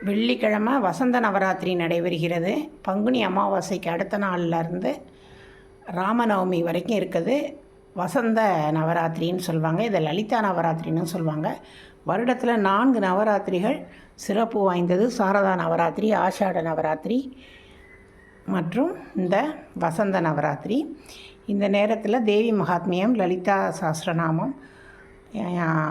வெள்ளிக்கிழமை வசந்த நவராத்திரி நடைபெறுகிறது. பங்குனி அமாவாசைக்கு அடுத்த நாள்லேருந்து ராமநவமி வரைக்கும் இருக்குது வசந்த நவராத்திரின்னு சொல்லுவாங்க. இதை லலிதா நவராத்திரின்னு சொல்லுவாங்க. வருடத்தில் 4 நவராத்திரிகள் சிறப்பு வாய்ந்தது. சாரதா நவராத்திரி, ஆஷாட நவராத்திரி மற்றும் இந்த வசந்த நவராத்திரி. இந்த நேரத்தில் தேவி மகாத்மியம், லலிதா சாஸ்திரநாமம்,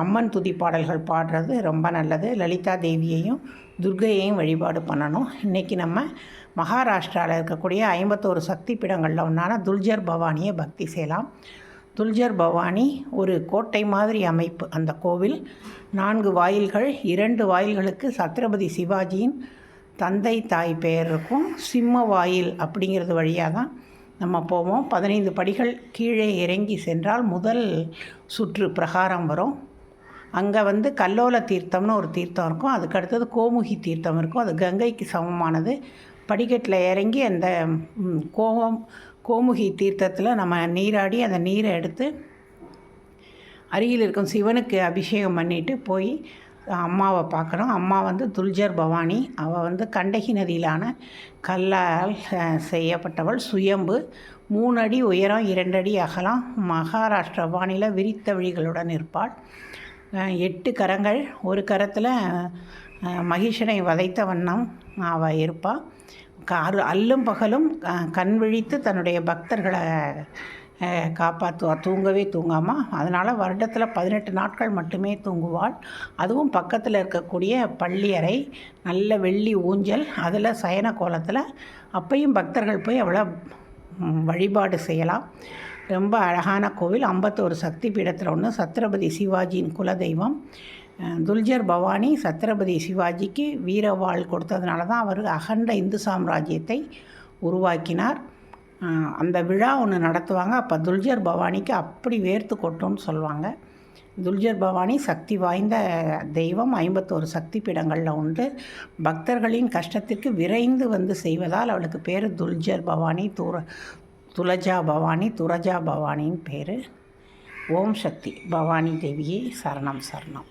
அம்மன் துதி பாடல்கள் பாடுறது ரொம்ப நல்லது. லலிதா தேவியையும் துர்கையையும் வழிபாடு பண்ணணும். இன்றைக்கி நம்ம மகாராஷ்டிராவில் இருக்கக்கூடிய 51 சக்தி பீடங்களில் ஒன்றான துல்ஜர் பவானியை பக்தி செய்யலாம். துல்ஜர் பவானி ஒரு கோட்டை மாதிரி அமைப்பு. அந்த கோவில் 4 வாயில்கள், 2 வாயில்களுக்கு சத்ரபதி சிவாஜியின் தந்தை தாய் பெயர் இருக்கும். சிம்ம வாயில் அப்படிங்கிறது வழியாக தான் நம்ம போவோம். 15 படிகள் கீழே இறங்கி சென்றால் முதல் சுற்று பிரகாரம் வரும். அங்கே கல்லோல தீர்த்தம்னு ஒரு தீர்த்தம் இருக்கும். அதுக்கு அடுத்தது கோமுகி தீர்த்தம் இருக்கும். அது கங்கைக்கு சமமானது. படிக்கட்டில் இறங்கி அந்த கோமுகி தீர்த்தத்தில் நம்ம நீராடி அந்த நீரை எடுத்து அருகில் இருக்கும் சிவனுக்கு அபிஷேகம் பண்ணிவிட்டு போய் அம்மாவை பார்க்குறோம். அம்மா துல்ஜர் பவானி. அவள் கண்டகி நதியிலான கல்லால் செய்யப்பட்டவள். சுயம்பு, 3 அடி உயரம், 2 அடி அகலம். மகாராஷ்டிர வானில விரித்த விழிகளுடன் இருப்பாள். 8 கரங்கள். ஒரு கரத்தில் மகிஷனை வதைத்த வண்ணம் அவள் இருப்பாள். அல்லும் பகலும் கண் விழித்து தன்னுடைய பக்தர்களை காப்பாற்றுவாள். தூங்கவே தூங்காமல். அதனால் வருடத்தில் 18 நாட்கள் மட்டுமே தூங்குவாள். அதுவும் பக்கத்தில் இருக்கக்கூடிய பள்ளியறை, நல்ல வெள்ளி ஊஞ்சல், அதில் சயன கோலத்தில். அப்பையும் பக்தர்கள் போய் அவளை வழிபாடு செய்யலாம். ரொம்ப அழகான கோவில். 51 சக்தி பீடத்தில் ஒன்று. சத்ரபதி சிவாஜியின் குலதெய்வம் துல்ஜர் பவானி. சத்ரபதி சிவாஜிக்கு வீரவாள் கொடுத்ததுனால தான் அவர் அகண்ட இந்து சாம்ராஜ்யத்தை உருவாக்கினார். அந்த விழா ஒன்று நடத்துவாங்க. அப்போ துல்ஜர் பவானிக்கு அப்படி வேர்த்து கொட்டும்னு சொல்லுவாங்க. துல்ஜர் பவானி சக்தி வாய்ந்த தெய்வம். 51 சக்தி பீடங்களில் உண்டு. பக்தர்களின் கஷ்டத்திற்கு விரைந்து செய்வதால் அவளுக்கு பேர் துல்ஜர் பவானி, துலஜா பவானி, துரஜா பவானின்னு பேர். ஓம் சக்தி பவானி தேவியே சரணம் சரணம்.